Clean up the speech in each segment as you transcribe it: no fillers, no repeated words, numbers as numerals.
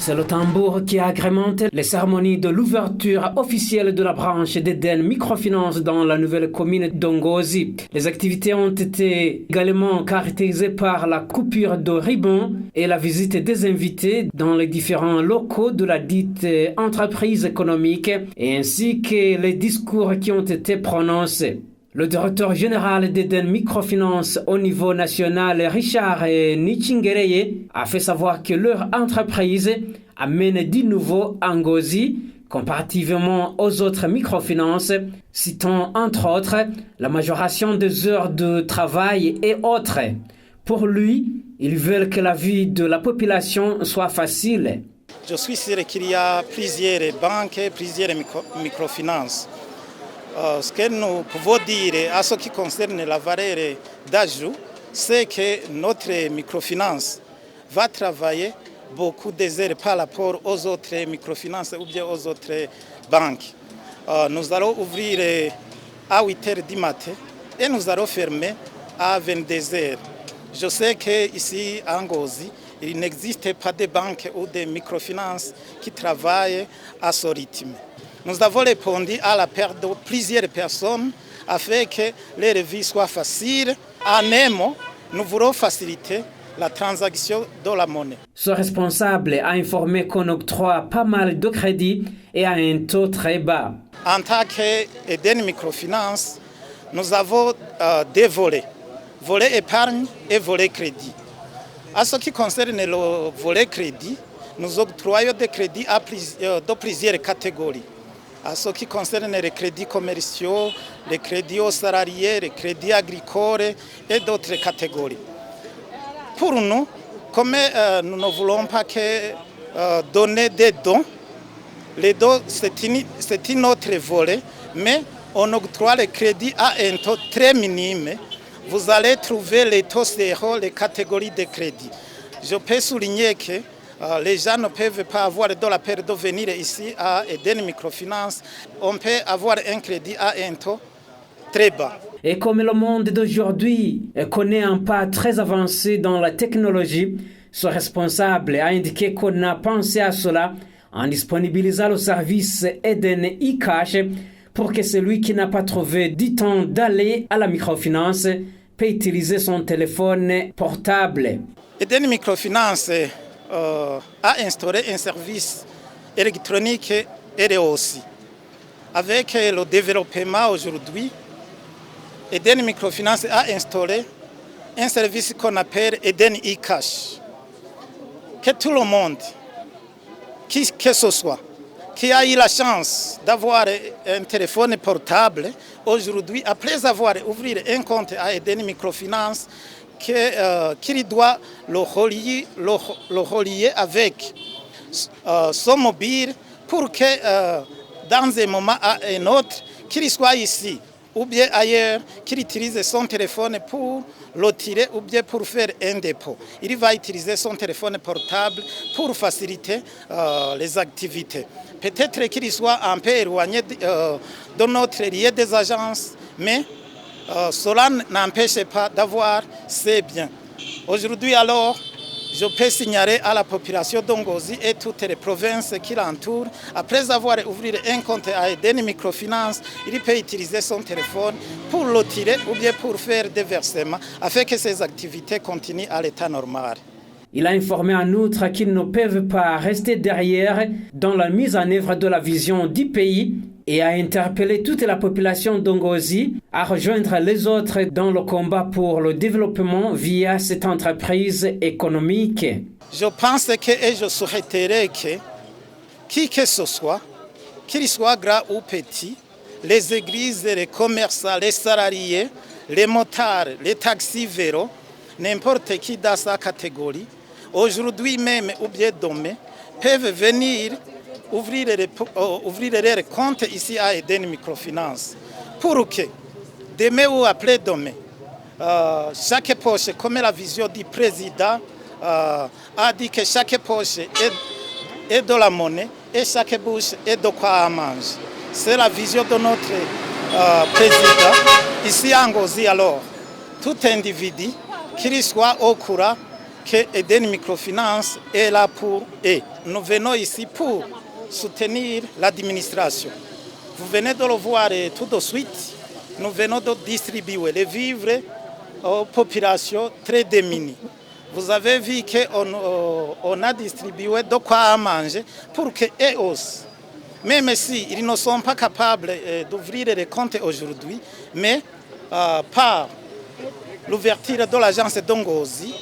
C'est le tambour qui agrémente les cérémonies de l'ouverture officielle de la branche d'Eden Microfinance dans la nouvelle commune d'Ongozi. Les activités ont été également caractérisées par la coupure de ribbon et la visite des invités dans les différents locaux de la dite entreprise économique ainsi que les discours qui ont été prononcés. Le directeur général d'Eden Microfinance au niveau national, Richard Nichingereye, a fait savoir que leur entreprise amène du nouveau à Ngozi comparativement aux autres microfinances, citant entre autres la majoration des heures de travail et autres. Pour lui, ils veulent que la vie de la population soit facile. Je suis sûr qu'il y a plusieurs banques, plusieurs microfinances. Ce que nous pouvons dire à ce qui concerne la valeur d'ajout, c'est que notre microfinance va travailler beaucoup d'heures par rapport aux autres microfinances ou bien aux autres banques. Nous allons ouvrir à 8 h du matin et nous allons fermer à 22 h. Je sais qu'ici à Ngozi, il n'existe pas de banques ou de microfinances qui travaillent à ce rythme. Nous avons répondu à l'appel de plusieurs personnes afin que les revues soient faciles. En un mot, nous voulons faciliter la transaction de la monnaie. Ce responsable a informé qu'on octroie pas mal de crédits et à un taux très bas. En tant qu'Eden Microfinance, nous avons deux volets. Volet épargne et volet crédit. À ce qui concerne le volet crédit, nous octroyons des crédits de plusieurs catégories. À ce qui concerne les crédits commerciaux, les crédits aux salariés, les crédits agricoles et d'autres catégories. Pour nous, comme nous ne voulons pas donner des dons, les dons c'est une autre volet, mais on octroie les crédits à un taux très minime. Vous allez trouver les taux zéro, les catégories de crédit. Je peux souligner que les gens ne peuvent pas avoir de la peur de venir ici à Eden Microfinance. On peut avoir un crédit à un taux très bas. Et comme le monde d'aujourd'hui connaît un pas très avancé dans la technologie, ce responsable a indiqué qu'on a pensé à cela en disponibilisant le service Eden e-Cash pour que celui qui n'a pas trouvé du temps d'aller à la microfinance peut utiliser son téléphone portable. Eden Microfinance a instauré un service électronique et aussi. Avec le développement aujourd'hui, Eden Microfinance a instauré un service qu'on appelle Eden e-Cash. Que tout le monde, qui que ce soit, qui a eu la chance d'avoir un téléphone portable, aujourd'hui, après avoir ouvert un compte à Eden Microfinance, qu'il doit le relier avec son mobile pour que dans un moment à un autre, qu'il soit ici ou bien ailleurs, qu'il utilise son téléphone pour le tirer ou bien pour faire un dépôt. Il va utiliser son téléphone portable pour faciliter les activités. Peut-être qu'il soit un peu éloigné de notre lieu des agences, mais cela n'empêche pas d'avoir ces biens. Aujourd'hui alors, je peux signaler à la population d'Ongozi et toutes les provinces qui l'entourent, après avoir ouvert un compte à Eden Microfinance, il peut utiliser son téléphone pour le tirer ou bien pour faire des versements afin que ses activités continuent à l'état normal. Il a informé en outre qu'ils ne peuvent pas rester derrière dans la mise en œuvre de la vision du pays et a interpellé toute la population d'Ongozi à rejoindre les autres dans le combat pour le développement via cette entreprise économique. Je pense et je souhaiterais que qui que ce soit, qu'il soit grand ou petit, les églises, les commerçants, les salariés, les motards, les taxis vélos, n'importe qui dans sa catégorie, aujourd'hui même ou bien demain, peuvent venir ouvrir leur compte ici à Eden Microfinance. Pour que demain ou après-demain, chaque poche, comme la vision du président a dit que chaque poche est de la monnaie et chaque bouche est de quoi à manger. C'est la vision de notre président. Ici à Ngozi, alors, tout individu qu'il soit au courant que Eden Microfinance est là pour eux. nous venons ici pour soutenir l'administration. Vous venez de le voir tout de suite, nous venons de distribuer les vivres aux populations très démunies. Vous avez vu qu'on a distribué de quoi manger pour qu'eux aussi, même s'ils ne sont pas capables d'ouvrir les comptes aujourd'hui, mais par l'ouverture de l'agence Dongozi,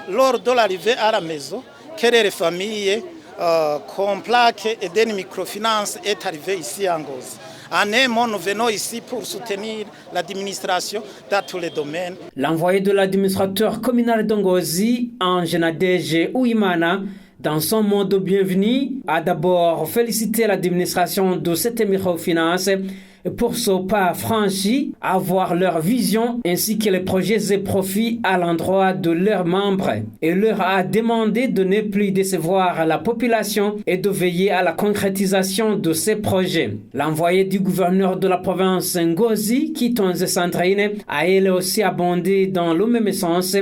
lors de l'arrivée à la maison, que les familles Complaque et d'une microfinance est arrivée ici en Ngozi. En un mot, nous venons ici pour soutenir l'administration dans tous les domaines. L'envoyé de l'administrateur communal d'Ngozi, Ange Nadege Ouimana, dans son mot de bienvenue, a d'abord félicité l'administration de cette microfinance pour ce pas franchi, avoir leur vision ainsi que les projets et profits à l'endroit de leurs membres, et leur a demandé de ne plus décevoir la population et de veiller à la concrétisation de ces projets. L'envoyé du gouverneur de la province Ngozi, Kitonze Sandrine, a elle aussi abondé dans le même sens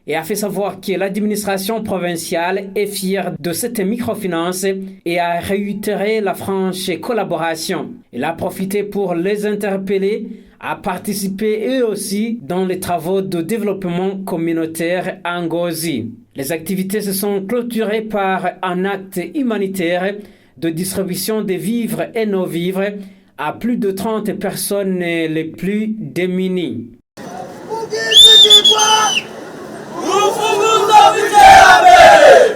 et a fait savoir que l'administration provinciale est fière de cette microfinance et a réitéré la franche collaboration. Il a profité pour les interpeller à participer eux aussi dans les travaux de développement communautaire à Ngozi. Les activités se sont clôturées par un acte humanitaire de distribution des vivres et non-vivres à plus de 30 personnes les plus démunies.